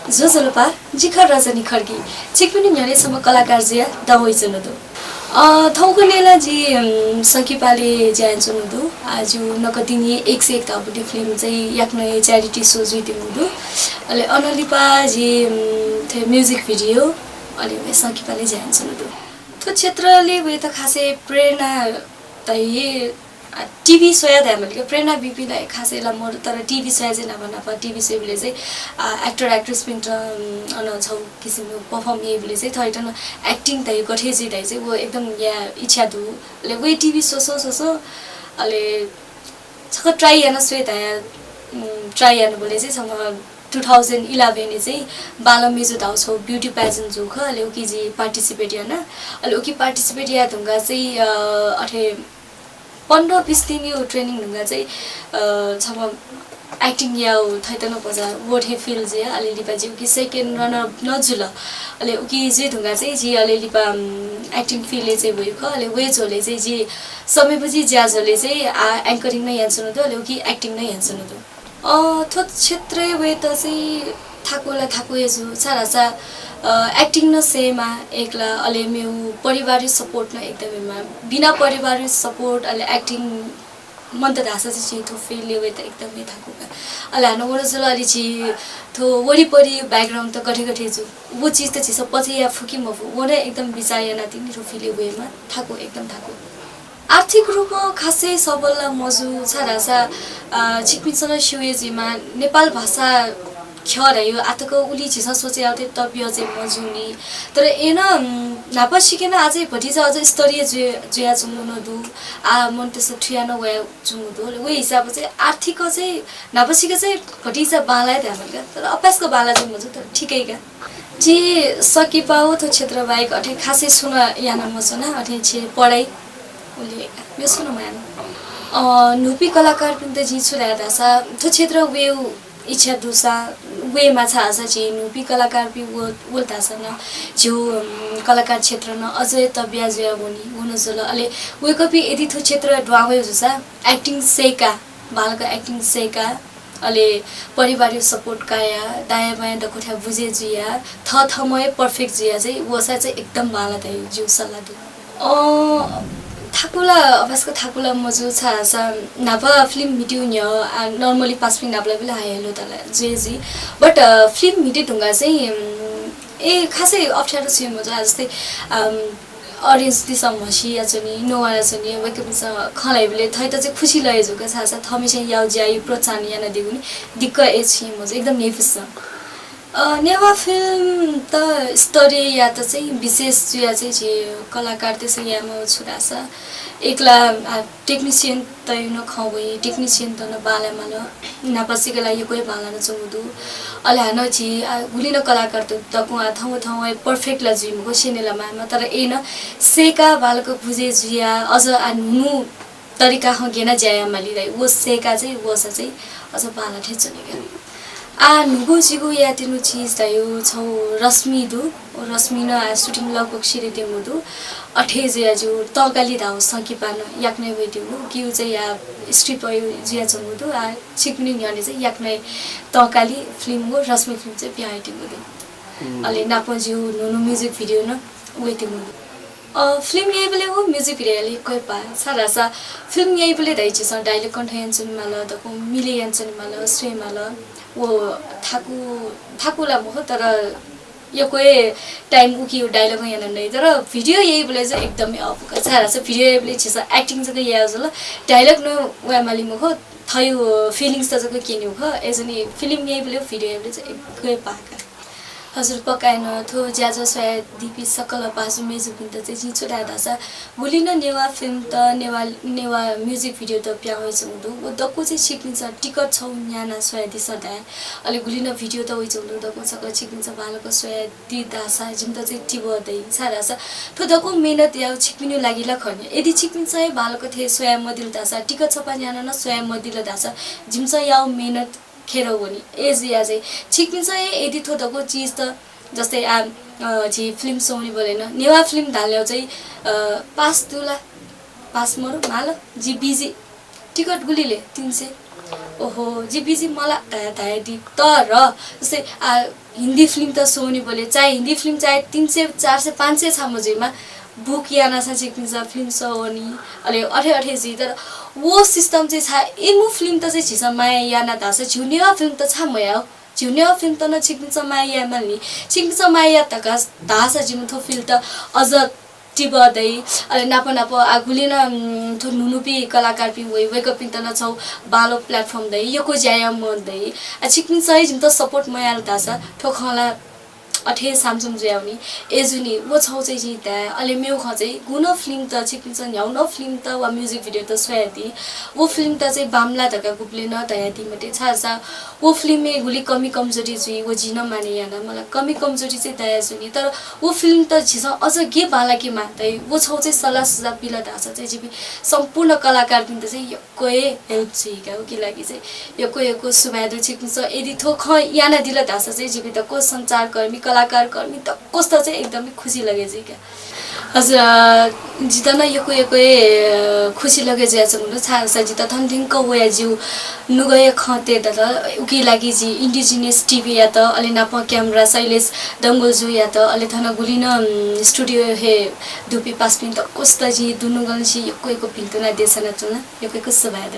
जोजलपा जिखर रजनी खड्गी चिकपिनी न्यालेसम्म कलाकार जिया दवै चुनुदु थौकनेला जी सकिपाले ज्यान चुनुदु आज नकदिनी 101 ताबुटी फिल्म चाहिँ याक्ने च्यारिटी सो जुइदिमुदु अले अनलिपा जी थे म्युजिक भिडियो अले सकिपाले ज्यान चुनुदु तो क्षेत्रले वे त खासै प्रेरणा तै टिभी सोया द हामीले प्रेरणा बिपीलाई खासैला म तर टिभी सोया चाहिँ नभन प टिभी सोयाले चाहिँ एक्टर एक्ट्रेस पनि अन छौ किसिमको परफर्म येले चाहिँ थैटन एक्टिङ त गठे चाहिँ दाइ चाहिँ वो एकदम या इच्छा दु ले वे टिभी सोसो अले छक ट्राई याना स्वेत ट्राई याना बोले चाहिँ सम 2011 ने चाहिँ बाल मेजो दाउ छौ ब्युटी पेजेन्ट जो ख अले ओकी जी पार्टिसिपेट याना अले ओकी पार्टिसिपेट या ढंगा चाहिँ अठे 15-20 दिन यो ट्रेनिङ ढंगा चाहिँ छम एक्टिङ या थैतन पजा वोठे फिल जे अले लिपा जी ओकी सेकेन्ड रनर नजुल अले ओकी जे ढंगा चाहिँ जी अले लिपा एक्टिङ फिलले चाहिँ भयो ख अले वे जोले चाहिँ जी समयपछि ज्याजले चाहिँ एंकरिङ नै यान्सनु दो अले ओकी एक्टिङ नै यान्सनु दो थो क्षेत्र वे त चाहिँ थाकोला थाको एजु सारासा एक्टिङ न सेमा एकला अले मेउ परिवारिक सपोर्ट न एकदमैमा बिना परिवारिक सपोर्ट अले एक्टिङ मन त धासा चाहिँ थो फेलले वे त एकदमै थाकोका अले हानो वडा जल अलि छि थो वरिपरि ब्याकग्राउन्ड त गठे जु वो चीज त छ पछि या फुकी मफु वडा एकदम बिचाय नाति नि फेलले वेमा थाको एकदम थाको आर्थिक रूपमा खासै सबल मजु छरासा छिकपिनसँग शिवेजीमा नेपाल भाषा खरयो आतको उली छिस सोचे आते तबिय चाहिँ मजुनी तर एन नापा सिकेन अझै भटिजा अझ स्तरीय जुया जुमुन दु मन त्यस ठियान वे जुमुदु वे हिसाब चाहिँ आर्थिक चाहिँ नापा सिके चाहिँ भटिजा बालाय ध्यानका तर अपासको बाला चाहिँ मजु त ठिकैका जी सकी पाउ त क्षेत्र बाहेक अठे खासै सुन याना मसना अठे छे पढाइ उले यो सुन मान नुपी कलाकार पनि त जी छु दासा त्यो क्षेत्र वे इच्छा दुसा वे माछा आसा छि नुपी कलाकार भी बोलता छ न जो कलाकार क्षेत्र न अझै तबिया जया बनी हुन जल अले वे कपि यदि त्यो क्षेत्र ड्वावे जुसा एक्टिङ सेका बालका एक्टिङ सेका अले परिवारिक सपोर्ट काया दाया बाया द कोठा बुझे जिया थमय पर्फेक्ट जिया चाहिँ वसा चाहिँ एकदम बाला दै जिउ सल्लाह दु थाकुला अभ्यासको थाकुला मजु छ नापा फिल्म मिट्यु न नर्मली पासपिङ नापला बेला हायलो तला जेजी बट फिल्म मिटे ढुंगा चाहिँ ए खासै अप्ठ्यारो छ मजु जस्तै ऑडियन्स दिसम हसी याचनी नोवाला छनी वेकपिस खलाइ बेले थै त चाहिँ खुसी लय जुका छ थमी चाहिँ याउ ज्याइ प्रोत्साहन याना दिगुनी दिक्क एछि मजु एकदम नेफिस नेवा फिल्म त स्तरीय या त चाहिँ विशेष जुया चाहिँ कलाकार त्यसै यामा छुरासा एकला टेक्निशियन त न खवै टेक्निशियन त न बालामा न नापसिके लागि कोही बाला न चमुदु अले हान छि गुलिन कलाकार त तकु थौ पर्फेक्ट ला जिमको सेनेला मामा तर एन सेका बालको बुझे जिया अझ नु तरिका ह गेना ज्याया मालिरै वो सेका चाहिँ वसा चाहिँ अझ बाला ठेचनेका नुगु जिगु या तिनु चीज दयो छौ रश्मि दु रश्मि न सुटिङ लगभग सिरे देमुदु अठे जे जो तगाली दाउ सकिपान याक्ने वेदिउ किउ चाहिँ या स्क्रिप्ट भयो जिया चमुदु छिकमिनि न्याने चाहिँ याक्ने तगाली फिल्म हो रश्मि फिल्म चाहिँ बिहाइटिमुदु अले नापजिउ नुनु म्युजिक भिडियो न वेतिमुदु फिल्म यही बेले हो म्युजिक भिडियोले कोही पा सारासा फिल्म यही बेले दैछि स डायलॉग कन्टेन्सन माल तको मिले यान्सन माल स्वे माल वो थाकुला मो तर यो कोही टाइम उकियो डायलॉग याना नै तर भिडियो यही बेले चाहिँ एकदमै अफका सारासा भिडियो यही बेले छिस एक्टिङ चाहिँ या जल डायलॉग न वा माली मो थयो फिलिङ्स त जको किन्यु ख एजनी फिल्म यही बेले भिडियो यही बेले चाहिँ कोही पाका हजुर पकाएन थो ज्याजो सोया दिपी सकल बाजु मेजु पिन्त चाहिँ जिचो दासा गुलिन नेवा फिल्म त नेवा म्युजिक भिडियो त प्याउ छौदु ओ दको चाहिँ सिक्निन्छ टिकट छौ न्याना सोया दिस दा अलि गुलिन भिडियो त होइ छौदु दको सक सिक्निन्छ बालको सोया दि दासा जिम त चाहिँ टिबो दै सारासा थो दको मेहनत या छिकमिनु लागिला खर्ने यदि छिकमिन्छ बालको थे सोया मदिल दासा टिकट छपा न्याना न सोया मदिल दासा जिम चाहिँ याउ मेहनत खेरो पनि एज या चाहिँ छिकमिन्छ यदि थो दको चीज त जस्तै जी फिल्म सोनी बोलेन नेवा फिल्म धाल्यो चाहिँ पास दुला पास मरो माल जी बिजी टिकट गुलीले 300 ओहो जी बिजी मलाई थाहा दि तर जस्तै हिन्दी फिल्म त सोनी बोले चाहे हिन्दी फिल्म चाहे 300 400 500 छ मजेमा बुक याना छ चिक्पिन्छ फिल्म सोनी अले अठे अठे जी तर वो सिस्टम चाहिँ छ एमु फिल्म त चाहिँ छिस माया याना था छ झुनिया फिल्म त छ मया झुनिया फिल्म त न चिक्पिन्छ माया मल्नी चिक्पिन्छ माया त का दासा जिम थो फिल्म त अझ टिबदै अले नाप नाप आगुलिन थु नुनुपी कलाकार पि वेक अप त न छौ बालो प्लेटफर्म दै यको ज्याया मदै छिक्पिन सही जिम त सपोर्ट मयाल दासा ठोखला अठे सामसुम ज्याउनी एजुनी वो छौ चाहिँ जिता अले मेउ ख चाहिँ गुनो फिल्म त छिक्पिन्छ न्याउनो फिल्म त वा म्युजिक भिडियो त सोयाती वो फिल्म त चाहिँ बामला धका गुप्ले न तयाती मते छासा वो फिल्म में गुली कमी कमजोरी जुई वो जिन माने याना मलाई कमी कमजोरी चाहिँ दया सुनी तर वो फिल्म त छिस अझ गे बाला के मात्दै वो छौ चाहिँ सल्लाह सुझाव पिला दासा चाहिँ जिबी सम्पूर्ण कलाकार दिन त चाहिँ यक्कै हेल्प छिका हो कि लागि चाहिँ यक्को सुमादो छिक्पिन्छ यदि थो ख याना दिला दासा चाहिँ जिबी त को सञ्चारकर्मी कलाकार कर्मी त कस्तो चाहिँ एकदमै खुसी लगे चाहिँ क्या हजुर जिता न यको खुसी लगे चाहिँ छ छासा जिता थन्थिङ क वया जिउ नुगय खते त उकी लागि जी इन्डिजिनियस टिभी या त अलि नाप क्यामेरा शैलेश दंगल जु या त अलि थन गुलिन स्टुडियो हे दुपी पास पिन त कस्तो जी दुनु गन सी यको पिन्तुना देशना चुना यको सभाय